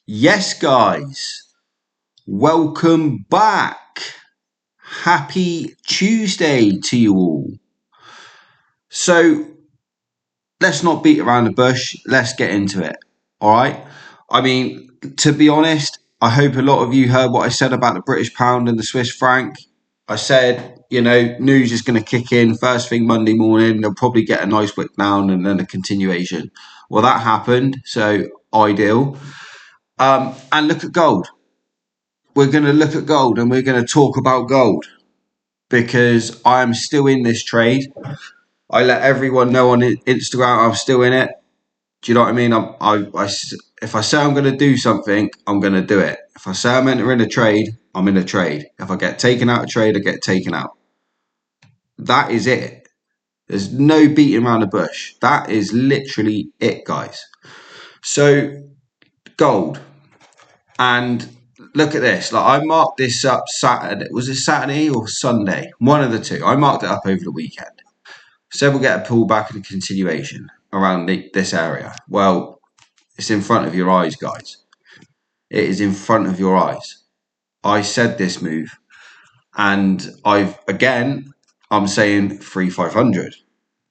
Yes, guys, welcome back. Happy Tuesday to you all. So, let's not beat around the bush. Let's get into it. All right. I mean, to be honest, I hope a lot of you heard what I said about the British pound and the Swiss franc. I said, news is going to kick in first thing Monday morning. They'll probably get a nice wick down and then a continuation. Well, that happened. So, ideal. And look at gold. We're going to look at gold and we're going to talk about gold because I'm still in this trade. I let everyone know on Instagram I'm still in it. Do you know what I mean? If I say I'm going to do something, I'm going to do it. If I say I'm entering a trade, I'm in a trade. If I get taken out of trade, I get taken out. That is it. There's no beating around the bush. That is literally it, guys. So, gold. And look at this. Like, I marked this up Saturday. Was it Saturday or Sunday? One of the two. I marked it up over the weekend. Said we'll get a pullback and a continuation around this area. Well, it's in front of your eyes, guys. It is in front of your eyes. I said this move, and I'm saying 3,500.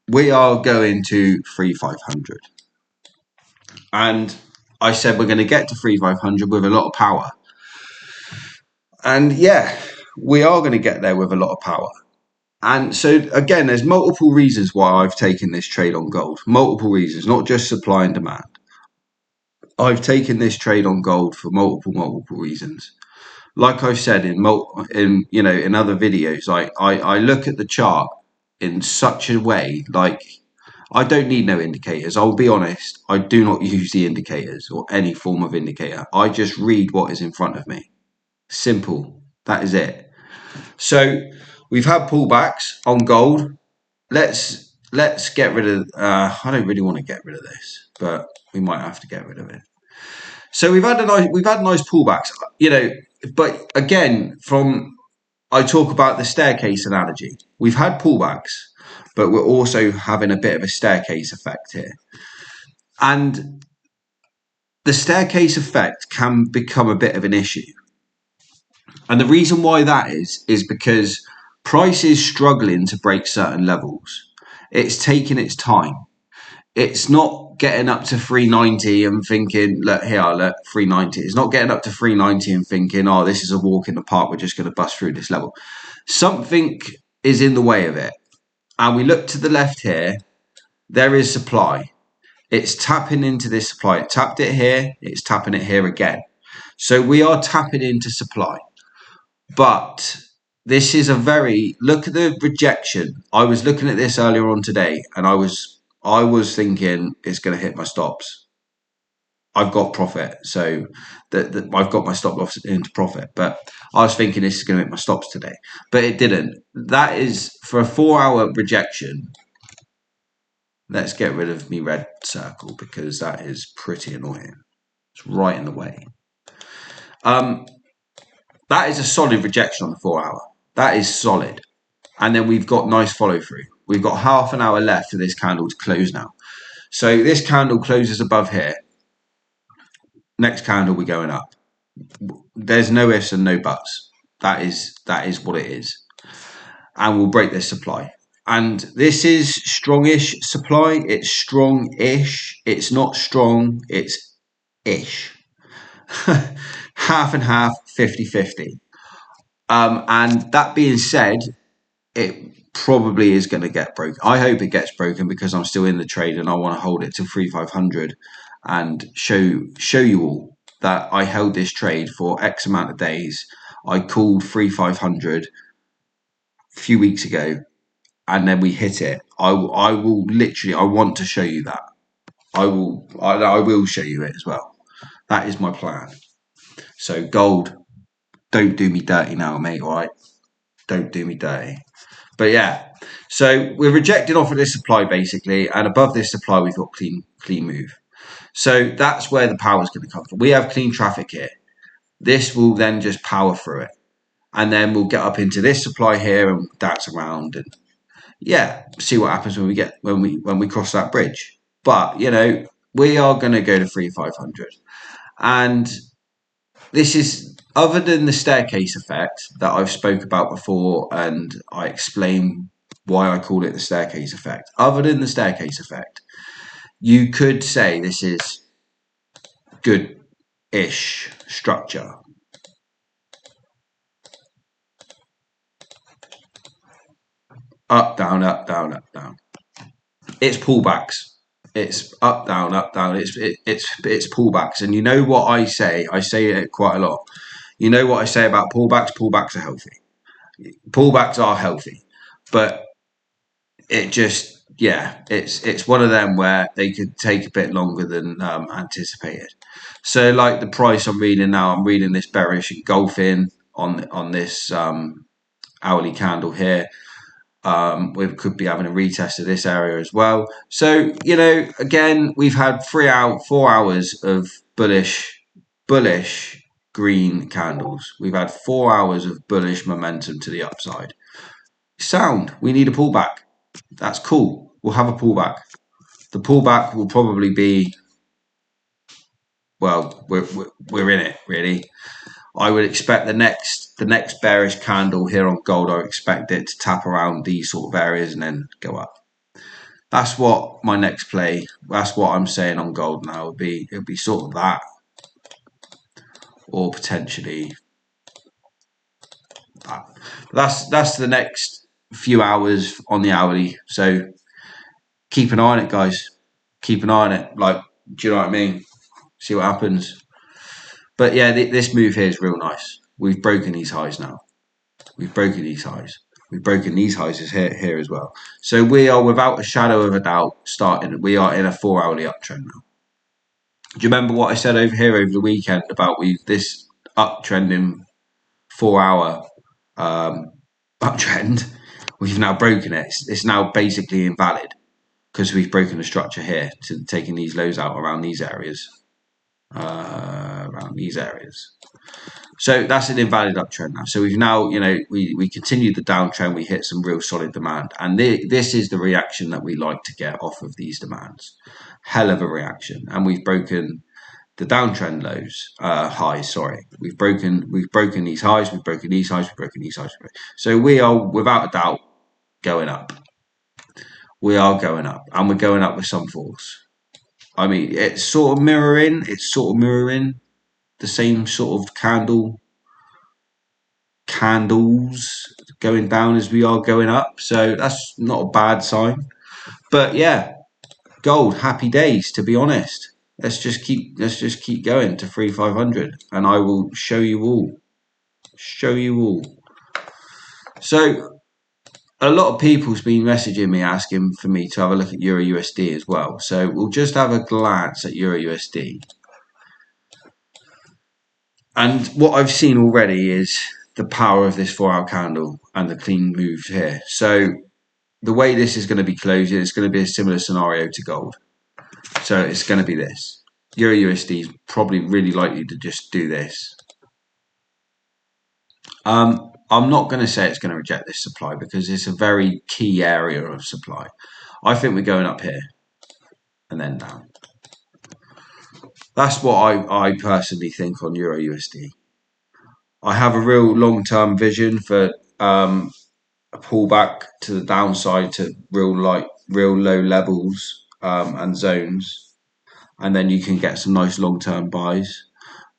We are going to 3,500, and I said we're going to get to 3,500 with a lot of power. And yeah, we are going to get there with a lot of power. And so, again, there's multiple reasons why I've taken this trade on gold. Multiple reasons, not just supply and demand. I've taken this trade on gold for multiple reasons. Like I've said in other videos, I look at the chart in such a way, like, I don't need no indicators. I'll be honest, I do not use the indicators or any form of indicator. I just read what is in front of me. Simple. That is it. So we've had pullbacks on gold. Let's get rid of. I don't really want to get rid of this, but we might have to get rid of it. So we've had nice pullbacks, But again, I talk about the staircase analogy. We've had pullbacks, but we're also having a bit of a staircase effect here, and the staircase effect can become a bit of an issue. And the reason why that is because price is struggling to break certain levels. It's taking its time. It's not getting up to 390 and thinking, look, 390. It's not getting up to 390 and thinking, oh, this is a walk in the park. We're just going to bust through this level. Something is in the way of it. And we look to the left here. There is supply. It's tapping into this supply. It tapped it here. It's tapping it here again. So we are tapping into supply. But this is look at the rejection. I was looking at this earlier on today, and I was thinking it's going to hit my stops. I've got profit, so I've got my stop loss into profit. But I was thinking this is going to hit my stops today, but it didn't. That is for a 4-hour rejection. Let's get rid of me red circle because that is pretty annoying. It's right in the way. That is a solid rejection on the 4-hour. That is solid. And then we've got nice follow through. We've got half an hour left for this candle to close now. So this candle closes above here. Next candle, we're going up. There's no ifs and no buts. That is what it is. And we'll break this supply. And this is strongish supply. It's strong-ish. It's not strong. It's ish. Half and half, 50-50. And that being said, it probably is going to get broken. I hope it gets broken because I'm still in the trade and I want to hold it to 3,500 and show you all that I held this trade for X amount of days. I called 3,500 a few weeks ago and then we hit it. I will literally, I want to show you that. I will show you it as well. That is my plan. So gold, don't do me dirty now, mate, all right? Don't do me dirty. But yeah, so we're rejected off of this supply basically, and above this supply we've got clean move. So that's where the power is going to come from. We have clean traffic here. This will then just power through it, and then we'll get up into this supply here and dance around and yeah, see what happens when we cross that bridge. But we are going to go to 3,500, And this is, other than the staircase effect that I've spoke about before, and I explain why I call it the staircase effect. Other than the staircase effect, you could say this is good-ish structure. Up, down, up, down, up, down. It's pullbacks. It's up, down, up, down. It's pullbacks. And you know what I say? I say it quite a lot. You know what I say about pullbacks? Pullbacks are healthy. Pullbacks are healthy, but it just, yeah, it's one of them where they could take a bit longer than anticipated. So, like the price I'm reading now, I'm reading this bearish engulfing on this hourly candle here. We could be having a retest of this area as well. So, you know, again, we've had 4 hours of bullish green candles. We've had 4 hours of bullish momentum to the upside. Sound. We need a pullback. That's cool. We'll have a pullback. The pullback will probably be, well, we're in it, really. I would expect the next bearish candle here on gold, I expect it to tap around these sort of areas and then go up. That's what my next play, that's what I'm saying on gold now. It'll be sort of that, or potentially that. That's the next few hours on the hourly. So keep an eye on it, guys. Keep an eye on it. Like, do you know what I mean? See what happens. But yeah, this move here is real nice. We've broken these highs now. We've broken these highs. We've broken these highs here as well. So we are, without a shadow of a doubt, we are in a 4 hourly uptrend now. Do you remember what I said over here over the weekend about this uptrending 4 hour uptrend? We've now broken it. It's now basically invalid because we've broken the structure here to taking these lows out around these areas. So that's an invalid uptrend now. So we've now, you know, we continued the downtrend. We hit some real solid demand, and this is the reaction that we like to get off of these demands. Hell of a reaction, and we've broken the downtrend lows, highs. Sorry, we've broken these highs. We've broken these highs. We've broken these highs. So we are, without a doubt, going up. We are going up, and we're going up with some force. I mean, it's sort of mirroring the same sort of candles going down as we are going up. So that's not a bad sign. But yeah, gold, happy days, to be honest. Let's just keep going to 3,500, and I will show you all. So a lot of people's been messaging me asking for me to have a look at EURUSD as well. So we'll just have a glance at EURUSD. And what I've seen already is the power of this 4 hour candle and the clean moves here. So the way this is going to be closing, it's going to be a similar scenario to gold. So it's going to be this. EURUSD is probably really likely to just do this. I'm not going to say it's going to reject this supply because it's a very key area of supply. I think we're going up here and then down. That's what I personally think on EURUSD. I have a real long-term vision for a pullback to the downside to real low levels and zones, and then you can get some nice long-term buys.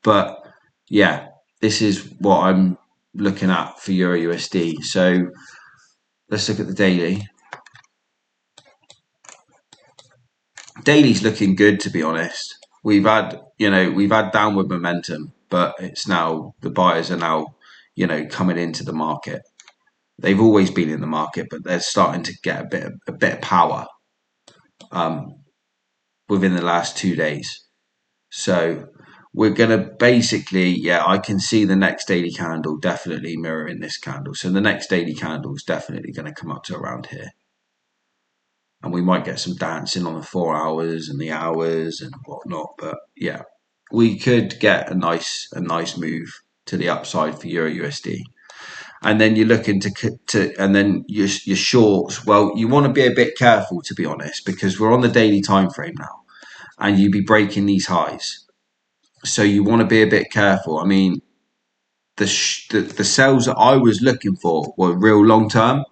But yeah, this is what I'm looking at for EURUSD. So let's look at the daily. Daily's looking good, to be honest. We've had downward momentum, but it's now, the buyers are now, you know, coming into the market. They've always been in the market, but they're starting to get a bit of power within the last 2 days. So we're going to basically, yeah, I can see the next daily candle definitely mirroring this candle. So the next daily candle is definitely going to come up to around here. And we might get some dancing on the 4 hours and the hours and whatnot. But yeah, we could get a nice move to the upside for EURUSD. And then you're looking and then your shorts. Well, you want to be a bit careful, to be honest, because we're on the daily time frame now, and you'd be breaking these highs. So you want to be a bit careful. I mean, the sells that I was looking for were real long term,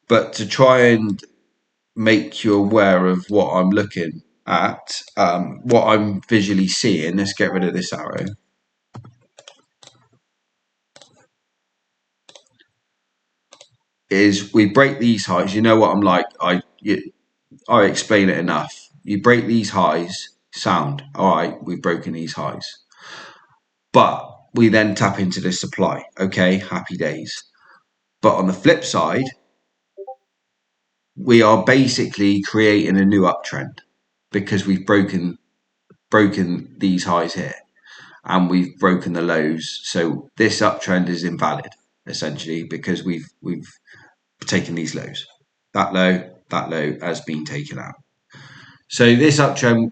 but to try and make you aware of what I'm looking at, what I'm visually seeing. Let's get rid of this arrow. Is we break these highs. You know what I'm like. I explain it enough. You break these highs, sound. All right, we've broken these highs. But we then tap into the supply. Okay, happy days. But on the flip side, we are basically creating a new uptrend because we've broken these highs here and we've broken the lows. So this uptrend is invalid essentially because we've taken these lows. That low has been taken out. So this uptrend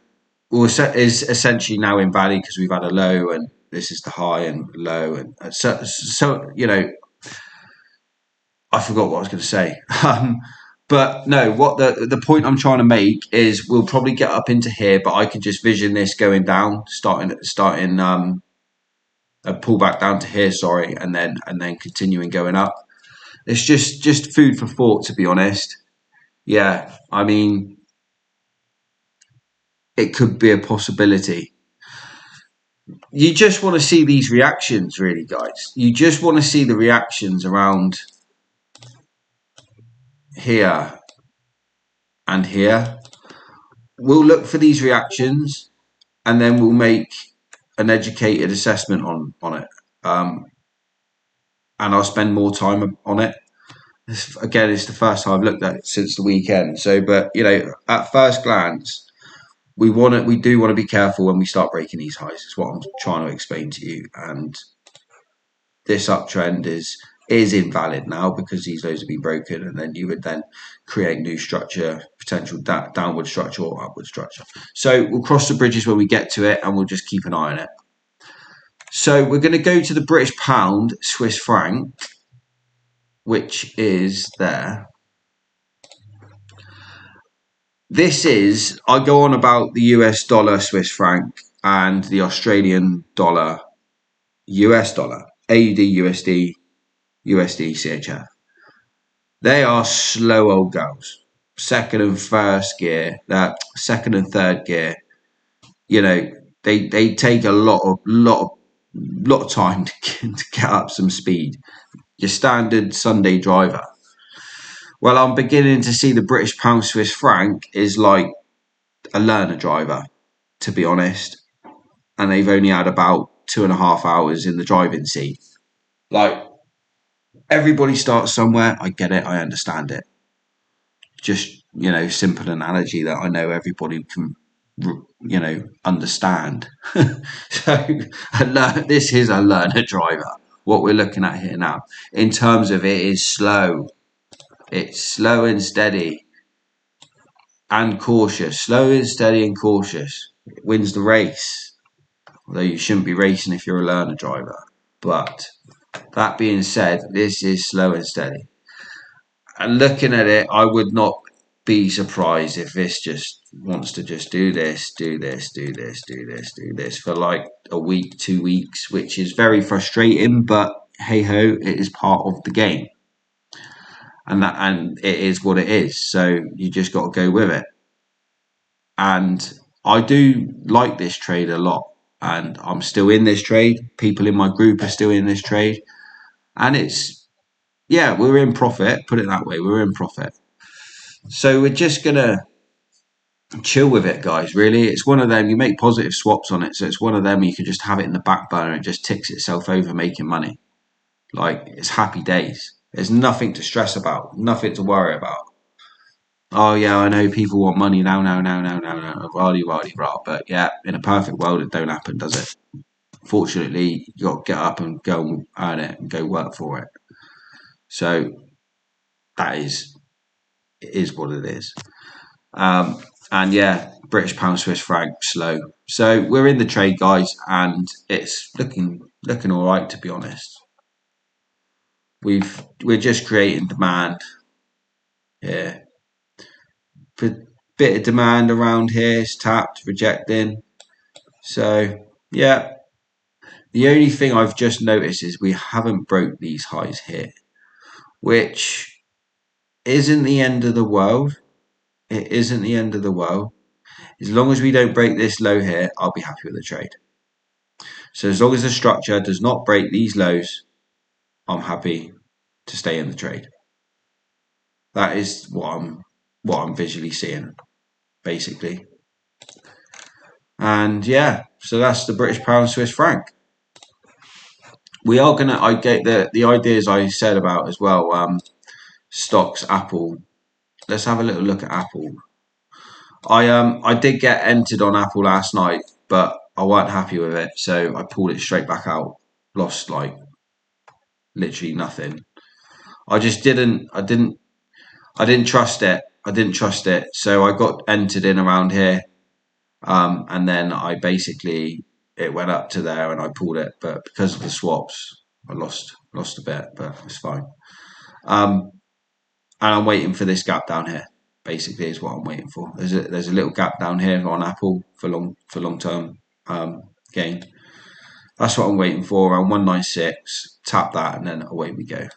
is essentially now invalid because we've had a low and this is the high and low, and so you know, I forgot what I was going to say. But no, what the point I'm trying to make is we'll probably get up into here, but I can just vision this going down, starting a pullback down to here, sorry, and then continuing going up. It's just food for thought, to be honest. Yeah, I mean, it could be a possibility. You just want to see these reactions, really, guys. You just want to see the reactions around here and here. We'll look for these reactions and then we'll make an educated assessment on it. And I'll spend more time on it. Again, it's the first time I've looked at it since the weekend. So, but you know, at first glance, we do want to be careful when we start breaking these highs. It's what I'm trying to explain to you. And this uptrend is invalid now because these lows have been broken, and then you would then create new structure, potential downward structure or upward structure. So we'll cross the bridges when we get to it, and we'll just keep an eye on it. So we're going to go to the British pound, Swiss franc, which is there. This is, I go on about the US dollar, Swiss franc, and the Australian dollar, US dollar, AUD, USD, USD, CHF. They are slow old girls. Second and first gear, that second and third gear. You know, they take a lot of time to get up some speed. Your standard Sunday driver. Well, I'm beginning to see the British pound Swiss franc is like a learner driver, to be honest. And they've only had about 2.5 hours in the driving seat. Like, everybody starts somewhere. I get it. I understand it. Just, you know, simple analogy that I know everybody can, you know, understand. So this is a learner driver. What we're looking at here now, in terms of it is slow. It's slow and steady and cautious. Slow and steady and cautious. It wins the race. Although you shouldn't be racing if you're a learner driver. But that being said, this is slow and steady. And looking at it, I would not be surprised if this just wants to just do this for like a week, 2 weeks, which is very frustrating, but hey ho, it is part of the game. And it is what it is. So you just got to go with it. And I do like this trade a lot. And I'm still in this trade. People in my group are still in this trade. And it's, yeah, we're in profit. Put it that way. We're in profit. So we're just going to chill with it, guys, really. It's one of them. You make positive swaps on it. So it's one of them you can just have it in the back burner. It just ticks itself over making money. Like, it's happy days. There's nothing to stress about. Nothing to worry about. Oh, yeah, I know people want money now. Rah. But yeah, in a perfect world, it don't happen, does it? Fortunately, you got to get up and go and earn it and go work for it. So that is what it is. And yeah, British pound, Swiss franc, slow. So we're in the trade, guys, and it's looking all right, to be honest. We're just creating demand here. For bit of demand around here, it's tapped, rejecting. So yeah, the only thing I've just noticed is we haven't broke these highs here, which isn't the end of the world. It isn't the end of the world. As long as we don't break this low here, I'll be happy with the trade. So as long as the structure does not break these lows, I'm happy to stay in the trade. That is what I'm visually seeing, basically. And yeah, so that's the British pound Swiss franc. We are gonna. I get the ideas I said about as well. Stocks, Apple. Let's have a little look at Apple. I did get entered on Apple last night, but I weren't happy with it, so I pulled it straight back out. Lost like literally nothing. I just didn't. I didn't trust it. I didn't trust it, so I got entered in around here, and then I basically it went up to there and I pulled it, but because of the swaps, I lost a bit, but it's fine. And I'm waiting for this gap down here. Basically, is what I'm waiting for. There's a little gap down here on Apple for long term gain. That's what I'm waiting for. Around 196, tap that, and then away we go.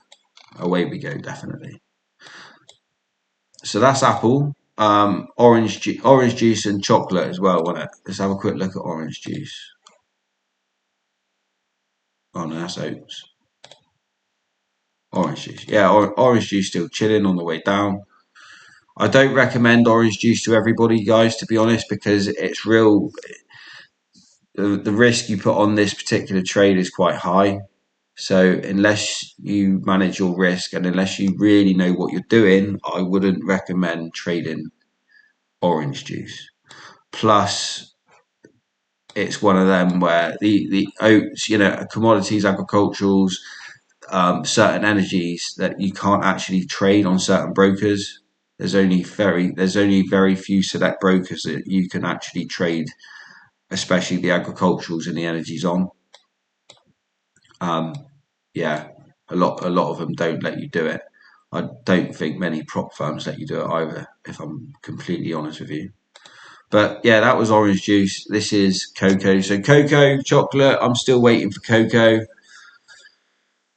Away we go, definitely. So that's Apple. Orange juice and chocolate as well, wasn't it? Let's have a quick look at orange juice. Oh no, that's oats. Orange juice. Yeah, orange juice still chilling on the way down. I don't recommend orange juice to everybody, guys, to be honest, because it's real. The risk you put on this particular trade is quite high. So unless you manage your risk and unless you really know what you're doing, I wouldn't recommend trading orange juice. Plus, it's one of them where the oats, commodities, agriculturals, certain energies that you can't actually trade on certain brokers. There's only very few select brokers that you can actually trade, especially the agriculturals and the energies on. Yeah, a lot of them don't let you do it. I don't think many prop firms let you do it either, if I'm completely honest with you. But yeah, that was orange juice. This is cocoa. So cocoa, chocolate. I'm still waiting for cocoa.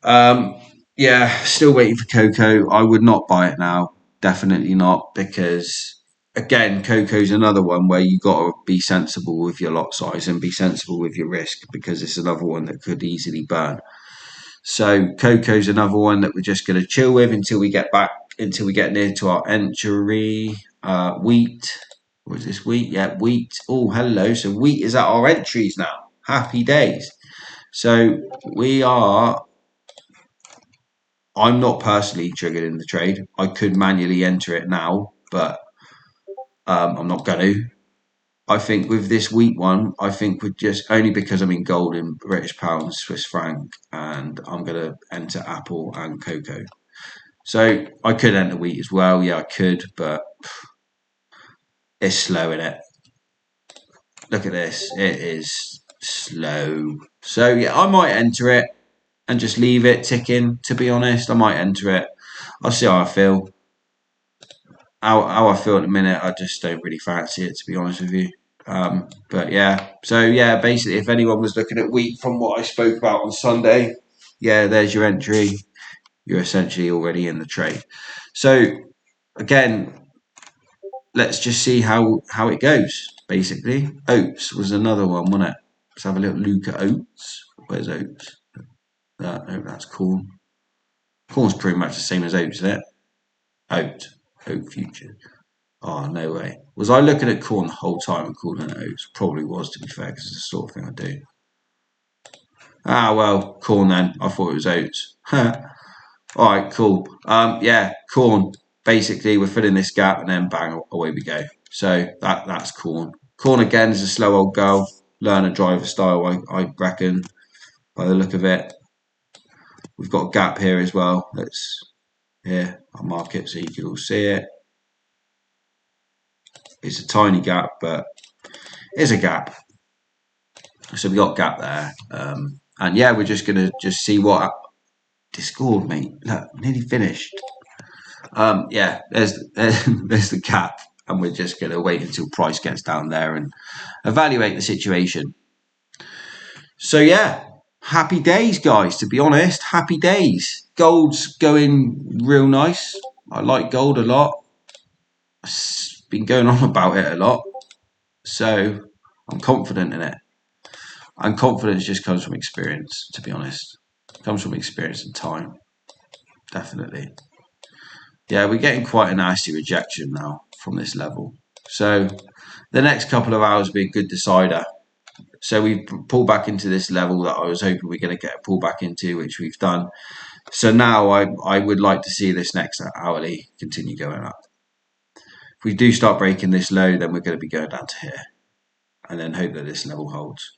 Yeah, still waiting for cocoa. I would not buy it now. Definitely not, because again, cocoa's another one where you got to be sensible with your lot size and be sensible with your risk, because it's another one that could easily burn. So cocoa's another one that we're just going to chill with until we get near to our entry. Wheat. What is this? Wheat? Yeah, wheat. Oh, hello. So wheat is at our entries now. Happy days. So I'm not personally triggered in the trade. I could manually enter it now, but I'm not going to. I think with this wheat one, I think with just only because I'm in gold in British pounds, Swiss franc, and I'm going to enter Apple and cocoa. So I could enter wheat as well. Yeah, I could, but it's slow in it. Look at this. It is slow. So yeah, I might enter it and just leave it ticking. To be honest, I might enter it. I'll see how I feel. How I feel at the minute, I just don't really fancy it, to be honest with you. But yeah, so yeah, basically, if anyone was looking at wheat from what I spoke about on Sunday, yeah, there's your entry. You're essentially already in the trade. So again, let's just see how it goes. Basically, oats was another one, wasn't it? Let's have a little look at oats. Where's oats? That's corn. Corn's pretty much the same as oats, isn't it? Oat future. Oh, no way. Was I looking at corn the whole time and calling it oats? Probably was, to be fair, because it's the sort of thing I do. Ah, well, corn then. I thought it was oats. All right, cool. Yeah, corn. Basically, we're filling this gap and then bang, away we go. So that's corn. Corn again is a slow old girl. Learn a driver style, I reckon, by the look of it. We've got a gap here as well. I'll mark it so you can all see it. It's a tiny gap, but it's a gap. So we got gap there. And yeah, we're just going to see what Discord, mate. Look, nearly finished. Yeah, there's the gap. And we're just going to wait until price gets down there and evaluate the situation. So yeah, happy days, guys. To be honest, happy days. Gold's going real nice. I like gold a lot. Been going on about it a lot. So I'm confident in it. And confidence just comes from experience, to be honest. It comes from experience and time. Definitely. Yeah, we're getting quite a nasty rejection now from this level. So the next couple of hours will be a good decider. So we pull back into this level that I was hoping we're going to get a pull back into, which we've done. So now I would like to see this next hourly continue going up. If we do start breaking this low, then we're going to be going down to here and then hope that this level holds.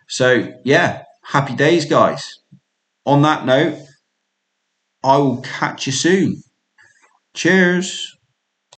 So yeah, happy days, guys. On that note, I will catch you soon. Cheers.